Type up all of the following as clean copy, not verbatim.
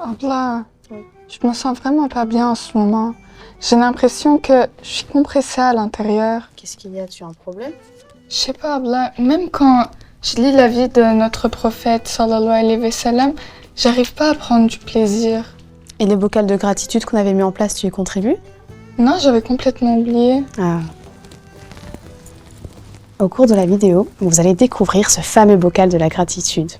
Abla, je me sens vraiment pas bien en ce moment. J'ai l'impression que je suis compressée à l'intérieur. Qu'est-ce qu'il y a? Tu as un problème? Je sais pas, Abla, même quand je lis la vie de notre prophète, sallallahu alayhi wa sallam, j'arrive pas à prendre du plaisir. Et les vocales de gratitude qu'on avait mis en place, tu y contribues? Non, j'avais complètement oublié. Ah. Au cours de la vidéo, vous allez découvrir ce fameux bocal de la gratitude.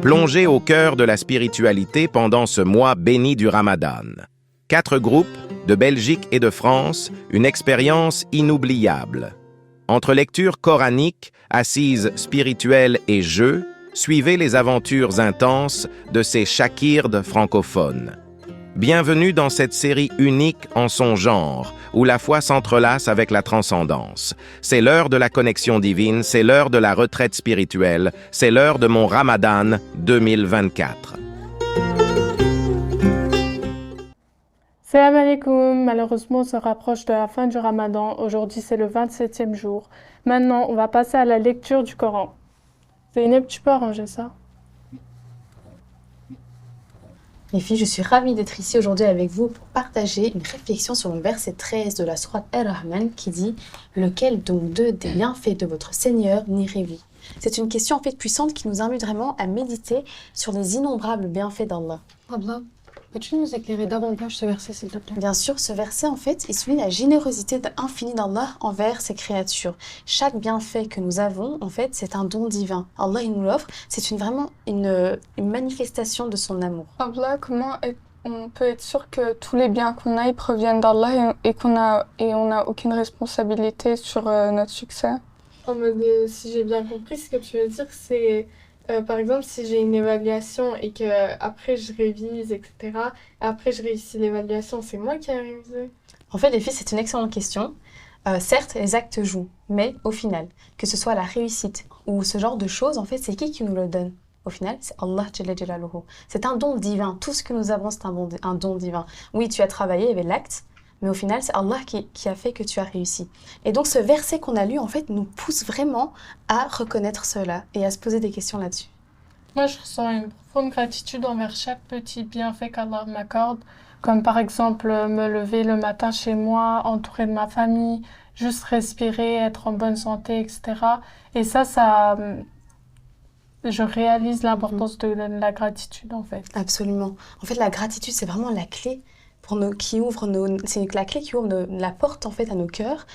Plongez au cœur de la spiritualité pendant ce mois béni du Ramadan. 4 groupes, de Belgique et de France, une expérience inoubliable. Entre lecture coranique, assises spirituelles et jeux, suivez les aventures intenses de ces shakirdes francophones. Bienvenue dans cette série unique en son genre, où la foi s'entrelace avec la transcendance. C'est l'heure de la connexion divine, c'est l'heure de la retraite spirituelle, c'est l'heure de mon Ramadan 2024. Salam alaikum, malheureusement on se rapproche de la fin du Ramadan, aujourd'hui c'est le 27e jour. Maintenant on va passer à la lecture du Coran. Zeynep, tu peux arranger ça? Les filles, je suis ravie d'être ici aujourd'hui avec vous pour partager une réflexion sur le verset 13 de la sourate Ar-Rahman qui dit « Lequel donc d'eux des bienfaits de votre Seigneur n'irez-vous » C'est une question en fait puissante qui nous invite vraiment à méditer sur les innombrables bienfaits d'Allah. Abla, peux-tu nous éclairer davantage ce verset, s'il te plaît? Bien sûr, ce verset, en fait, il souligne la générosité infinie d'Allah envers ses créatures. Chaque bienfait que nous avons, en fait, c'est un don divin. Allah, il nous l'offre. C'est vraiment une manifestation de son amour. Abla, on peut être sûr que tous les biens qu'on a, ils proviennent d'Allah et on n'a aucune responsabilité sur notre succès? En mode, si j'ai bien compris, ce que tu veux dire, c'est par exemple si j'ai une évaluation et que après je révise, etc. Après je réussis l'évaluation, c'est moi qui ai révisé. En fait, les filles, c'est une excellente question. Certes, les actes jouent, mais au final, que ce soit la réussite ou ce genre de choses, en fait, c'est qui nous le donne? Au final, c'est Allah Jalla Jalaluhu. C'est un don divin. Tout ce que nous avons, c'est un don divin. Oui, tu as travaillé, il y avait l'acte, mais au final, c'est Allah qui a fait que tu as réussi. Et donc, ce verset qu'on a lu, en fait, nous pousse vraiment à reconnaître cela et à se poser des questions là-dessus. Moi, je ressens une profonde gratitude envers chaque petit bienfait qu'Allah m'accorde, comme par exemple me lever le matin chez moi, entouré de ma famille, juste respirer, être en bonne santé, etc. Et je réalise l'importance de la gratitude, en fait. Absolument. En fait, la gratitude, c'est vraiment la clé c'est la clé qui ouvre la porte en fait à nos cœurs,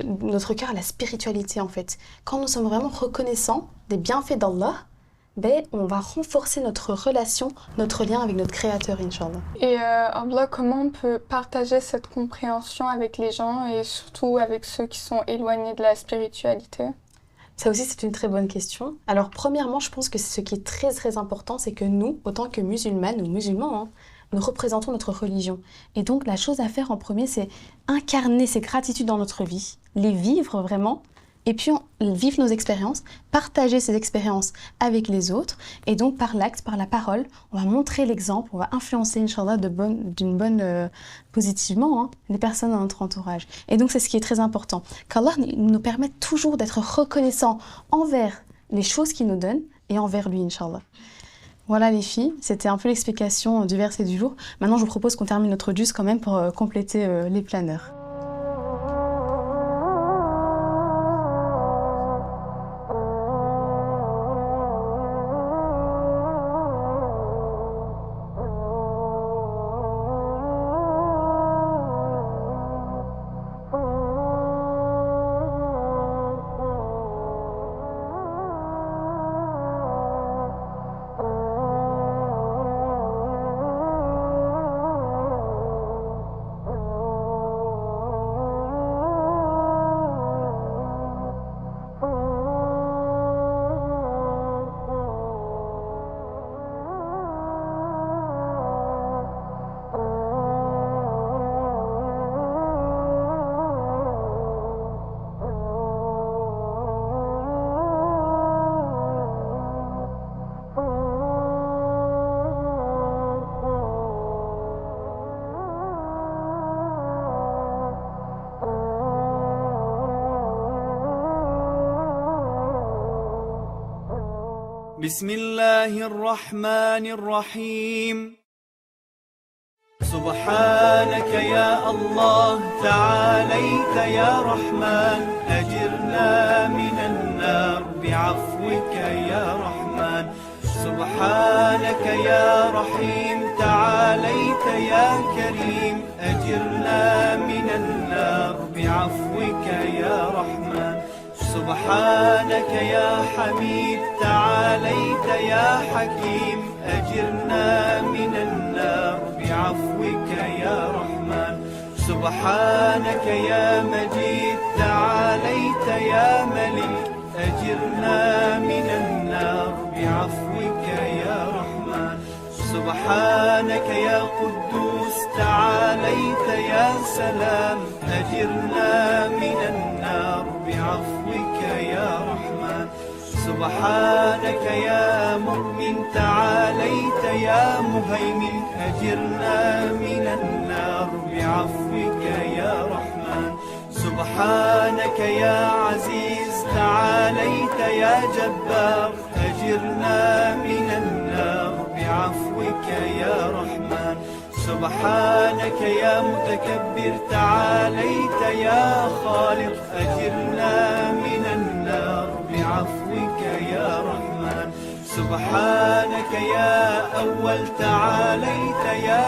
notre cœur à la spiritualité en fait. Quand nous sommes vraiment reconnaissants des bienfaits d'Allah, on va renforcer notre relation, notre lien avec notre Créateur, Inch'Allah. Et Abla, comment on peut partager cette compréhension avec les gens et surtout avec ceux qui sont éloignés de la spiritualité? Ça aussi, c'est une très bonne question. Alors, premièrement, je pense que ce qui est très très important, c'est que nous, autant que musulmanes ou musulmans, nous représentons notre religion. Et donc, la chose à faire en premier, c'est incarner ces gratitudes dans notre vie, les vivre vraiment, et puis vivre nos expériences, partager ces expériences avec les autres, et donc par l'acte, par la parole, on va montrer l'exemple, on va influencer, Inch'Allah, positivement, les personnes dans notre entourage. Et donc, c'est ce qui est très important, qu'Allah nous permette toujours d'être reconnaissants envers les choses qu'il nous donne et envers lui, Inch'Allah. Voilà les filles, c'était un peu l'explication du verset du jour. Maintenant, je vous propose qu'on termine notre jus quand même pour compléter les planeurs. بسم الله الرحمن الرحيم سبحانك يا الله تعاليت يا رحمن أجرنا من النار بعفوك يا رحمن سبحانك يا رحيم تعاليت يا كريم أجرنا من النار بعفوك يا رحمن سبحانك يا حميد تعاليت يا حكيم أجرنا من النار بعفوك يا رحمن سبحانك يا مجيد تعاليت يا ملك أجرنا من النار بعفوك يا رحمن سبحانك يا قدوس تعاليت يا سلام أجرنا من النار بعفوك يا رحمن سبحانك يا مؤمن تعاليت يا مهيمن أجرنا من النار بعفوك يا رحمن سبحانك يا عزيز تعاليت يا جبار أجرنا من النار بعفوك يا رحمن سبحانك يا متكبر تعاليت يا خالق أجرنا من النار بعفوك يا رحمن سبحانك يا أول تعاليت يا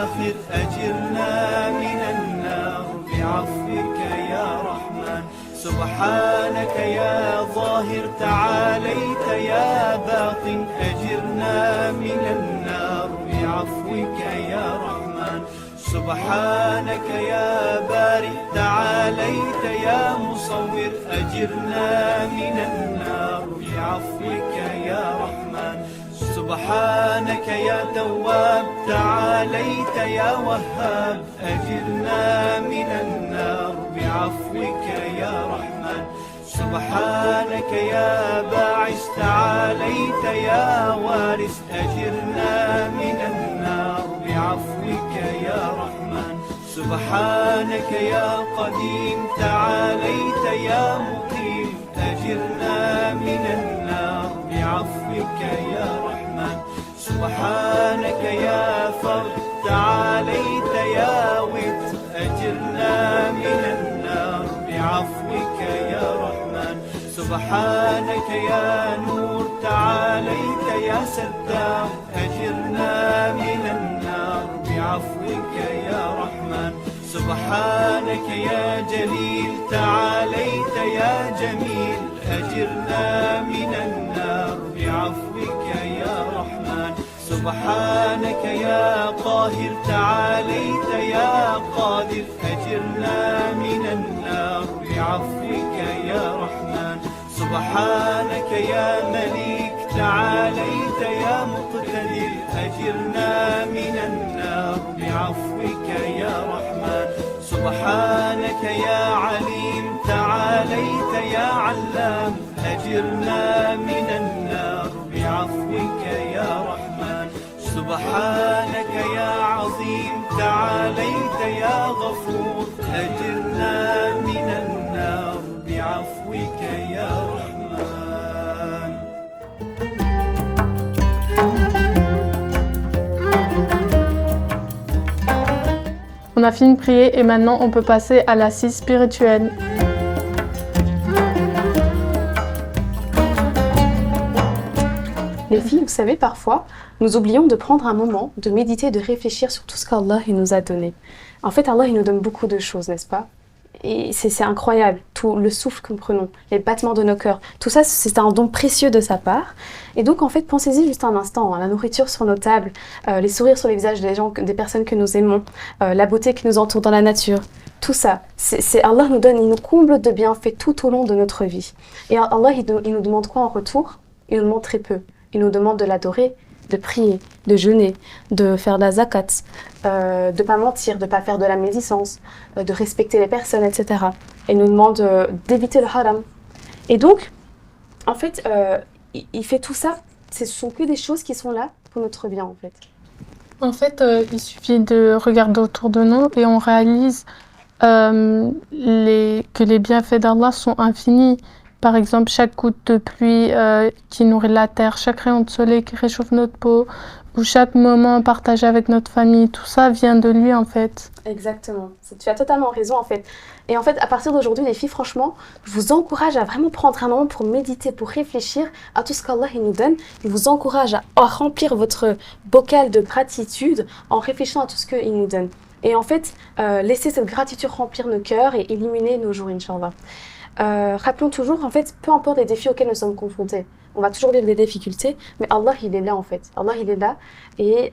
آخر أجرنا من النار بعفوك يا رحمن سبحانك يا ظاهر تعاليت يا باطن أجرنا من النار بعفوك يا رحمن سبحانك يا بارئ تعاليت يا مصور أجرنا من النار بعفوك يا رحمن سبحانك يا تواب تعاليت يا وهاب أجرنا من النار بعفوك يا رحمن سبحانك يا باعث تعاليت يا وارث أجرنا من النار بعفوك يا رحمن سبحانك يا قديم تعاليت يا مقيم أجرنا من النار بعفوك يا رحمن سبحانك يا فرد تعاليت يا ود أجرنا من النار بعفوك يا رحمن سبحانك يا نور تعاليت يا ستار أجرنا من النار بعفوك يا رحمن سبحانك يا جليل تعاليت يا جميل أجرنا من النار بعفوك يا رحمن سبحانك يا قاهر تعاليت يا قادر أجرنا من النار بعفوك يا رحمن سبحانك يا مليك تعاليت يا مقتدر أجرنا من النار بعفوك يا رحمن سبحانك يا عليم تعاليت يا علام أجرنا من النار بعفوك يا رحمن سبحانك يا عظيم تعاليت يا غفور أجرنا من النار بعفوك يا رحمن On a fini de prier et maintenant on peut passer à l'assise spirituelle. Les filles, vous savez, parfois, nous oublions de prendre un moment, de méditer, de réfléchir sur tout ce qu'Allah il nous a donné. En fait, Allah il nous donne beaucoup de choses, n'est-ce pas? Et c'est incroyable, tout le souffle que nous prenons, les battements de nos cœurs, tout ça c'est un don précieux de sa part. Et donc en fait pensez-y juste un instant, hein, la nourriture sur nos tables, les sourires sur les visages des personnes que nous aimons, la beauté qui nous entoure dans la nature, tout ça, Allah nous donne, il nous comble de bienfaits tout au long de notre vie. Et Allah il nous demande quoi en retour? Il nous demande très peu, il nous demande de l'adorer, de prier, de jeûner, de faire de la zakat, de ne pas mentir, de ne pas faire de la médisance, de respecter les personnes, etc. Et il nous demande d'éviter le haram. Et donc, en fait, il fait tout ça, ce sont que des choses qui sont là pour notre bien, en fait. En fait, il suffit de regarder autour de nous et on réalise que les bienfaits d'Allah sont infinis Par exemple, chaque goutte de pluie qui nourrit la terre, chaque rayon de soleil qui réchauffe notre peau, ou chaque moment partagé avec notre famille, tout ça vient de lui en fait. Exactement. Tu as totalement raison en fait. Et en fait, à partir d'aujourd'hui, les filles, franchement, je vous encourage à vraiment prendre un moment pour méditer, pour réfléchir à tout ce qu'Allah il nous donne. Je vous encourage à remplir votre bocal de gratitude en réfléchissant à tout ce qu'il nous donne. Et en fait, laisser cette gratitude remplir nos cœurs et illuminer nos jours, Inch'Allah. Rappelons toujours, en fait, peu importe les défis auxquels nous sommes confrontés, on va toujours vivre des difficultés, mais Allah, il est là en fait. Allah, il est là et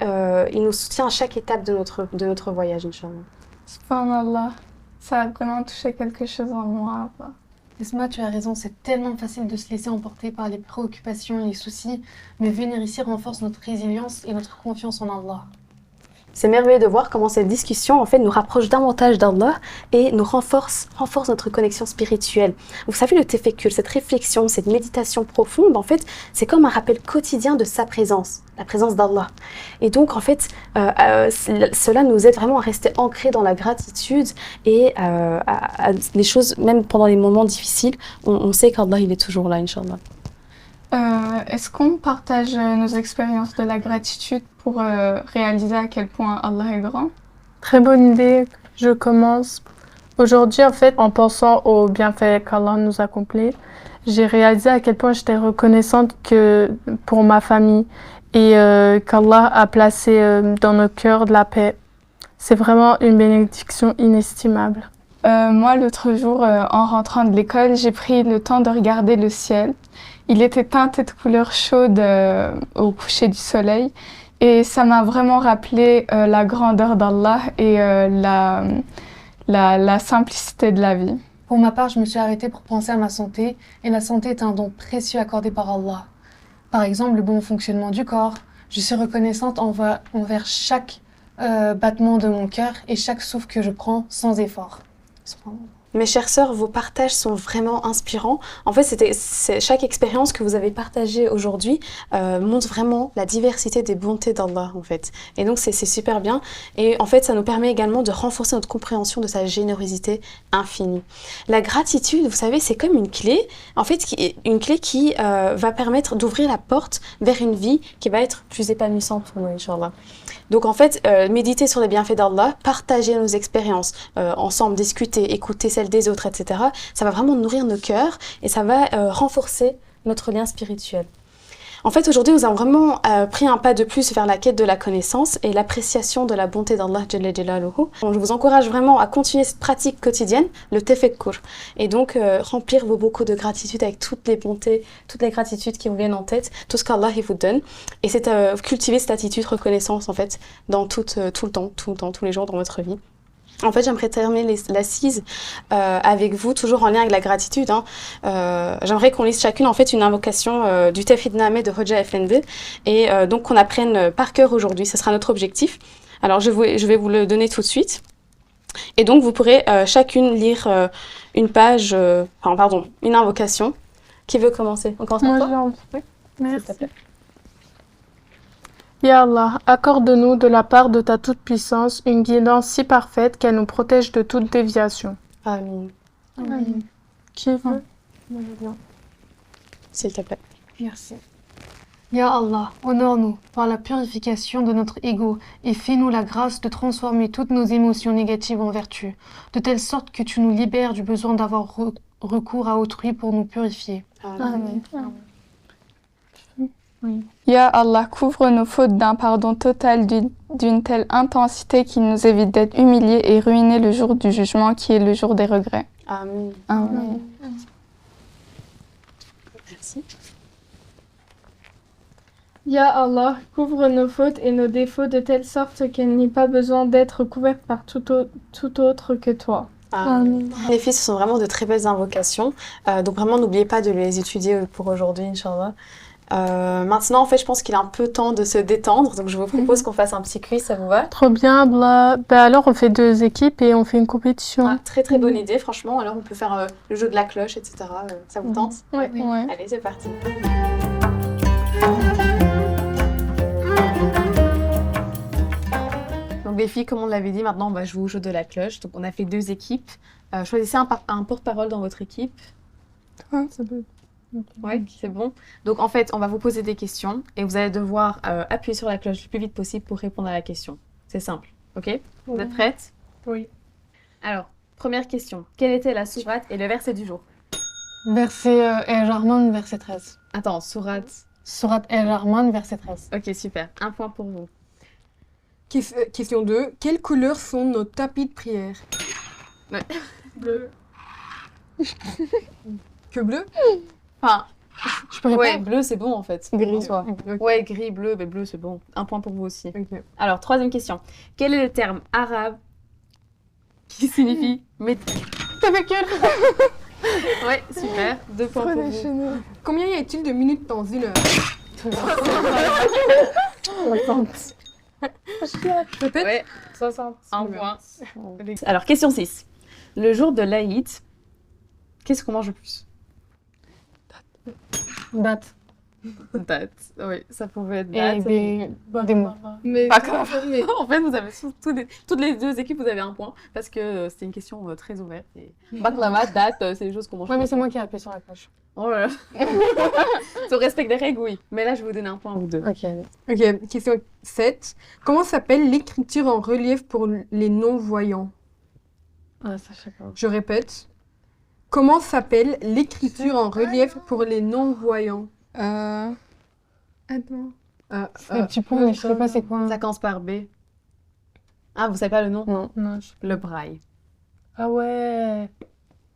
il nous soutient à chaque étape de notre voyage, Inch'Allah. Subhanallah, ça a vraiment touché quelque chose en moi. Esma, tu as raison, c'est tellement facile de se laisser emporter par les préoccupations et les soucis, mais venir ici renforce notre résilience et notre confiance en Allah. C'est merveilleux de voir comment cette discussion en fait nous rapproche davantage d'Allah et nous renforce notre connexion spirituelle. Vous savez, le tefekkür, cette réflexion, cette méditation profonde, en fait, c'est comme un rappel quotidien de sa présence, la présence d'Allah. Et donc, en fait, cela nous aide vraiment à rester ancrés dans la gratitude et les choses, même pendant les moments difficiles, on sait qu'Allah, il est toujours là, Inch'Allah. Est-ce qu'on partage nos expériences de la gratitude pour réaliser à quel point Allah est grand? Très bonne idée, je commence. Aujourd'hui, en fait, en pensant aux bienfaits qu'Allah nous accomplit, j'ai réalisé à quel point j'étais reconnaissante pour ma famille et qu'Allah a placé dans nos cœurs de la paix. C'est vraiment une bénédiction inestimable. Moi, l'autre jour, en rentrant de l'école, j'ai pris le temps de regarder le ciel. Il était teinté de couleurs chaudes au coucher du soleil et ça m'a vraiment rappelé la grandeur d'Allah et la simplicité de la vie. Pour ma part, je me suis arrêtée pour penser à ma santé, et la santé est un don précieux accordé par Allah. Par exemple, le bon fonctionnement du corps. Je suis reconnaissante envers chaque battement de mon cœur et chaque souffle que je prends sans effort. Mes chères sœurs, vos partages sont vraiment inspirants. En fait, chaque expérience que vous avez partagée aujourd'hui montre vraiment la diversité des bontés d'Allah, en fait. Et donc, c'est super bien. Et en fait, ça nous permet également de renforcer notre compréhension de sa générosité infinie. La gratitude, vous savez, c'est comme une clé, en fait, une clé qui va permettre d'ouvrir la porte vers une vie qui va être plus épanouissante pour nous, Inch'Allah. Donc en fait, méditer sur les bienfaits d'Allah, partager nos expériences ensemble, discuter, écouter celles des autres, etc. Ça va vraiment nourrir nos cœurs et ça va renforcer notre lien spirituel. En fait, aujourd'hui, nous avons vraiment pris un pas de plus vers la quête de la connaissance et l'appréciation de la bonté d'Allah Jalla Jalaluhu. Je vous encourage vraiment à continuer cette pratique quotidienne, le tefekkur, et donc remplir vos bocaux de gratitude avec toutes les bontés, toutes les gratitudes qui vous viennent en tête, tout ce qu'Allah vous donne, et c'est cultiver cette attitude reconnaissance en fait dans tout le temps, tous les jours dans votre vie. En fait, j'aimerais terminer l'assise avec vous, toujours en lien avec la gratitude. J'aimerais qu'on lise chacune en fait une invocation du Tawhid Name de Hoja FNB et donc qu'on apprenne par cœur aujourd'hui. Ce sera notre objectif. Alors, je vais vous le donner tout de suite. Et donc, vous pourrez chacune lire une page, une invocation. Qui veut commencer? On commence par toi? Moi, j'ai envie. Oui. Merci. S'il te plaît. Ya Allah, accorde-nous de la part de ta toute-puissance une guidance si parfaite qu'elle nous protège de toute déviation. Amin. Qui veut? S'il te plaît. Merci. Ya Allah, honore-nous par la purification de notre ego et fais-nous la grâce de transformer toutes nos émotions négatives en vertu, de telle sorte que tu nous libères du besoin d'avoir recours à autrui pour nous purifier. Amin. Oui. Ya Allah, couvre nos fautes d'un pardon total d'une telle intensité qu'il nous évite d'être humiliés et ruinés le jour du jugement qui est le jour des regrets. Amin. Amen. Merci. Ya Allah, couvre nos fautes et nos défauts de telle sorte qu'elle n'ait pas besoin d'être couverte par tout autre que toi. Amin. Les filles, ce sont vraiment de très belles invocations. Donc vraiment, n'oubliez pas de les étudier pour aujourd'hui, Inch'Allah. Maintenant, en fait, je pense qu'il est un peu temps de se détendre. Donc, je vous propose qu'on fasse un petit quiz, ça vous va? Trop bien, Bla. Alors, on fait 2 équipes et on fait une compétition. Très très bonne idée, franchement. Alors, on peut faire le jeu de la cloche, etc. Ça vous tente? Ouais. Allez, c'est parti. Donc, les filles, comme on l'avait dit, maintenant, on va jouer au jeu de la cloche. Donc, on a fait 2 équipes. Choisissez un porte-parole dans votre équipe. Ouais, c'est bon. Donc en fait, on va vous poser des questions et vous allez devoir appuyer sur la cloche le plus vite possible pour répondre à la question. C'est simple, ok? Vous êtes prêtes? Oui. Alors, première question. Quelle était la sourate et le verset du jour? Verset El-Rahman, verset 13. Attends, sourate. Sourate El-Rahman, verset 13. Ok, super. Un point pour vous. Question 2. Quelles couleurs sont nos tapis de prière? Bleu. Que bleu? Enfin, Je peux répondre? ouais, bleu, c'est bon en fait. Gris. En soi. Ok. Ouais, gris, bleu, mais bleu, c'est bon. Un point pour vous aussi. Ok. Alors, troisième question. Quel est le terme arabe qui signifie Tafakkur. Ouais, super. 2 points pour vous. Combien y a-t-il de minutes dans une heure? Peut-être? Ouais, 60. un point. Alors, question 6. Le jour de l'Aïd, qu'est-ce qu'on mange le plus? Date. Date. Oui, ça pouvait être Et date. des mots. Mais Pas grave. En fait, vous avez toutes les deux équipes, vous avez un point parce que c'était une question très ouverte. Et baklava, date, c'est des choses qu'on mange. Ouais, mais c'est moi qui ai appuyé sur la cloche. Oh là là. Tu respectes les règles, oui. Mais là, je vais vous donner un point ou deux. Ok. Ok, question 7. Comment s'appelle l'écriture en relief pour les non-voyants? Ah, ça, je sais pas. Je répète. Comment s'appelle l'écriture en relief pour les non-voyants? Attends. C'est un petit point, mais je sais pas c'est quoi. Ça commence par B. Ah, vous savez pas le nom? Non. Non, Le braille. Ah ouais.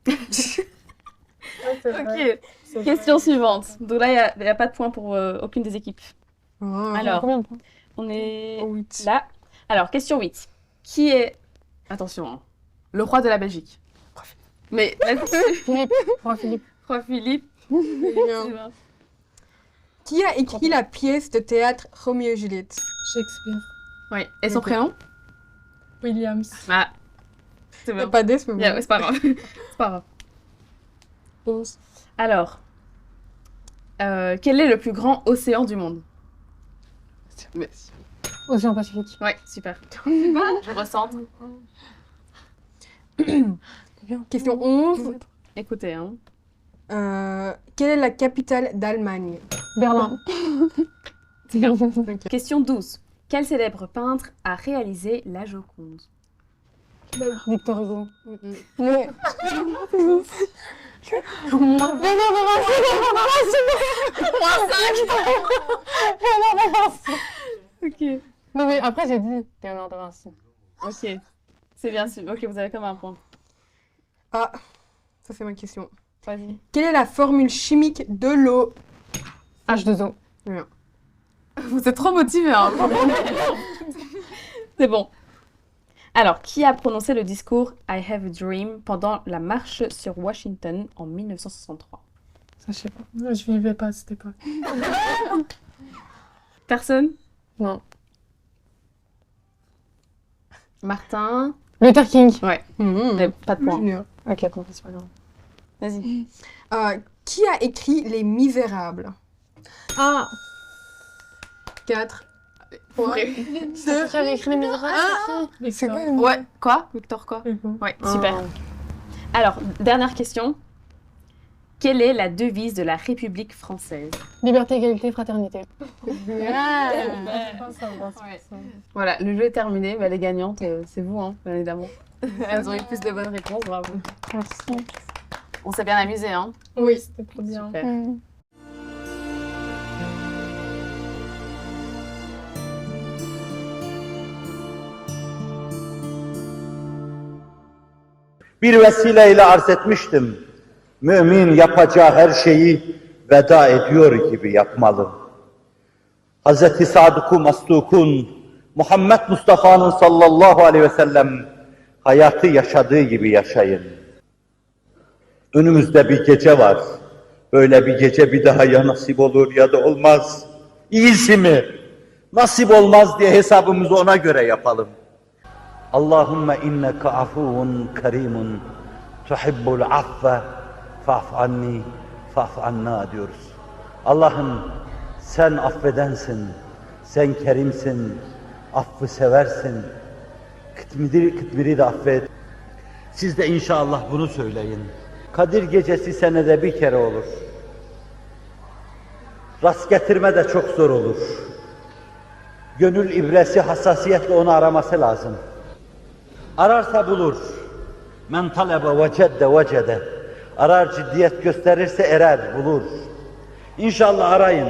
Ouais, c'est vrai. Ok. C'est vrai. Question suivante. Donc là, il n'y a pas de point pour aucune des équipes. Oh. Alors, Combien de points? on est Oh, 8. là. Alors, question 8. Qui est, attention, hein, le roi de la Belgique? Mais Philippe. Roi Philippe. Roi Philippe. Bien. Qui a écrit la pièce de théâtre Roméo et Juliette? Shakespeare. Oui. Et son Ok. prénom? Williams. Ah. C'est Il n'y a bon. pas d'S, mais bon. Yeah, ouais, c'est pas grave. C'est pas grave. Alors, quel est le plus grand océan du monde? Océan Pacifique. Ouais, super. Je ressens. Question 11. Écoutez, hein. Quelle est la capitale d'Allemagne? Berlin. Question 12. Quel célèbre peintre a réalisé la Joconde? Victor Hugo. Mais Ok. Non, mais après, j'ai dit Léonard de Vinci. Ok. C'est bien sûr. Ok, vous avez comme un point. ah, ça c'est ma question. Vas-y. Quelle est la formule chimique de l'eau? H2O. Vous êtes trop motivés, hein. C'est bon. Alors, qui a prononcé le discours I Have a Dream pendant la marche sur Washington en 1963? Ça, je sais pas. Moi, je vivais pas à cette époque. Personne? Non. Martin? Luther King. Ouais, Mmh. mais pas de point. Junior. Ok, bon, c'est pas grave. Vas-y. Qui a écrit Les Misérables? Ah, 4. qui avait écrit Les Misérables? C'est quoi? Ouais, quoi? Victor, quoi? Ouais, super. Alors, dernière question. Quelle est la devise de la République française? Liberté, égalité, fraternité. Voilà, le jeu est terminé. Bah, les gagnantes, c'est vous, hein, bien évidemment. Elles ont eu plus de bonnes réponses, bravo. Merci. On s'est bien amusé, hein? Oui, c'était trop bien. Super. Bir vesileyle arz etmiştim. Mümin yapacağı her şeyi veda ediyor gibi yapmalı. Hz. Sadık-ı Masduk'un, Muhammed Mustafa'nın sallallahu aleyhi ve sellem hayatı yaşadığı gibi yaşayın. Önümüzde bir gece var. Böyle bir gece bir daha ya nasip olur ya da olmaz. İyisi mi? Nasip olmaz diye hesabımızı ona göre yapalım. Allahümme inneke afuvun kerimun tuhibbul affe fa'fu anni fa'fu anna diyoruz. Allah'ım sen affedensin, sen kerimsin, affı seversin. Kıtmiri de affet. Siz de inşallah bunu söyleyin. Kadir gecesi senede bir kere olur. Rast getirme de çok zor olur. Gönül ibresi hassasiyetle onu araması lazım. Ararsa bulur. Men talebe vecedde vecede. Arar, ciddiyet gösterirse erer, bulur. İnşallah arayın,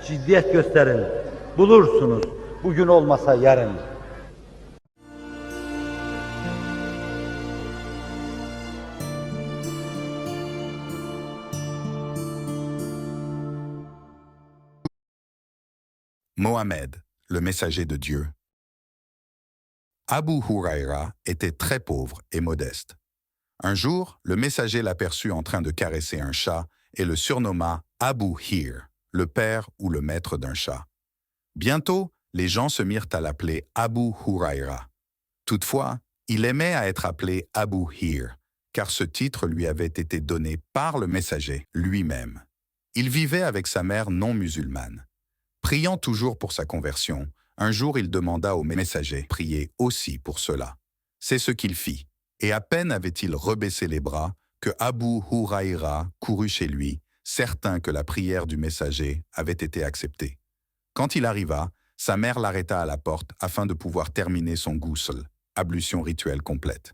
ciddiyet gösterin. Bulursunuz. Bugün olmasa yarın. Mohammed, le messager de Dieu. Abu Huraira était très pauvre et modeste. Un jour, le messager l'aperçut en train de caresser un chat et le surnomma Abu Hir, le père ou le maître d'un chat. Bientôt, les gens se mirent à l'appeler Abu Huraira. Toutefois, il aimait à être appelé Abu Hir, car ce titre lui avait été donné par le messager lui-même. Il vivait avec sa mère non musulmane. Priant toujours pour sa conversion, un jour il demanda au messager de prier aussi pour cela. C'est ce qu'il fit, et à peine avait-il rebaissé les bras que Abu Huraira courut chez lui, certain que la prière du messager avait été acceptée. Quand il arriva, sa mère l'arrêta à la porte afin de pouvoir terminer son ghusl, ablution rituelle complète.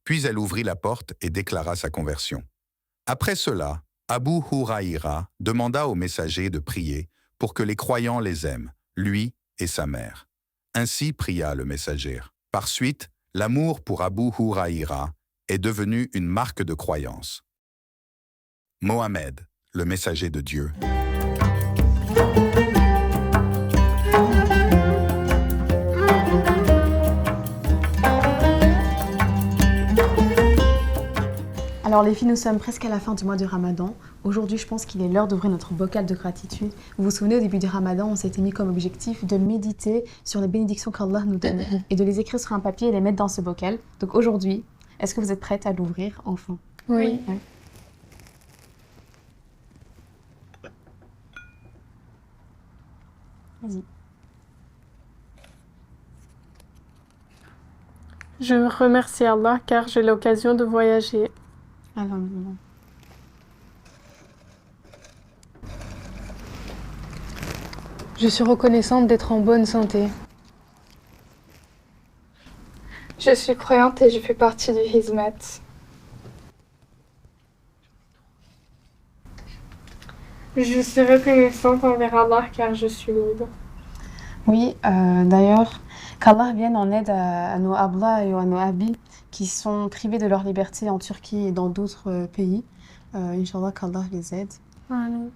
Puis elle ouvrit la porte et déclara sa conversion. Après cela, Abu Huraira demanda au messager de prier pour que les croyants les aiment, lui et sa mère. Ainsi pria le messager. Par suite, l'amour pour Abu Huraira est devenu une marque de croyance. Mohammed, le messager de Dieu. Alors les filles, nous sommes presque à la fin du mois du Ramadan. Aujourd'hui, je pense qu'il est l'heure d'ouvrir notre bocal de gratitude. Vous vous souvenez, au début du Ramadan, on s'était mis comme objectif de méditer sur les bénédictions qu'Allah nous donne et de les écrire sur un papier et les mettre dans ce bocal. Donc aujourd'hui, est-ce que vous êtes prêtes à l'ouvrir enfin? Oui. Ouais. Vas-y. Je remercie Allah car j'ai l'occasion de voyager. Alhamdulillah. Je suis reconnaissante d'être en bonne santé. Je suis croyante et je fais partie du Hizmet. Je suis reconnaissante envers Allah car je suis libre. Oui, d'ailleurs, qu'Allah vienne en aide à nos Abla et à nos Abi qui sont privés de leur liberté en Turquie et dans d'autres pays. Inch'Allah, qu'Allah les aide. Amen.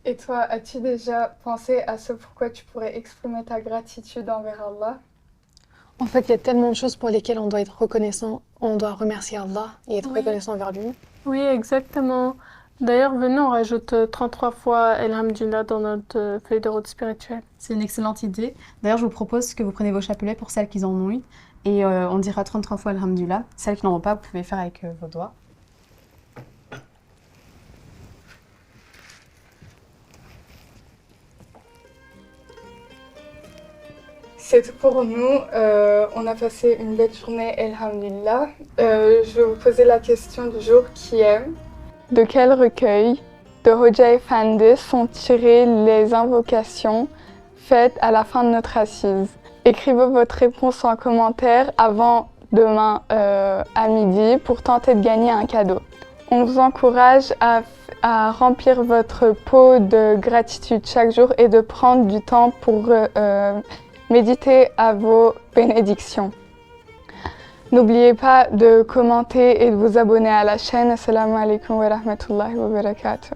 Et toi, as-tu déjà pensé à ce pourquoi tu pourrais exprimer ta gratitude envers Allah? En fait, il y a tellement de choses pour lesquelles on doit être reconnaissant. On doit remercier Allah et être reconnaissant envers lui. Oui, exactement. D'ailleurs, venez, on rajoute 33 fois Elhamdulillah dans notre feuille de route spirituelle. C'est une excellente idée. D'ailleurs, je vous propose que vous preniez vos chapelets pour celles qui en ont eu. Et on dira 33 fois Alhamdulillah. Celles qui n'en ont pas, vous pouvez faire avec vos doigts. C'est tout pour nous. On a passé une belle journée, Elhamdulillah. Je vais vous poser la question du jour qui est: de quel recueil de Hoja Efendi sont tirées les invocations faites à la fin de notre assise? Écrivez votre réponse en commentaire avant demain à midi pour tenter de gagner un cadeau. On vous encourage à remplir votre pot de gratitude chaque jour et de prendre du temps pour méditer à vos bénédictions. N'oubliez pas de commenter et de vous abonner à la chaîne. Assalamu alaikum wa rahmatullahi wa barakatuh.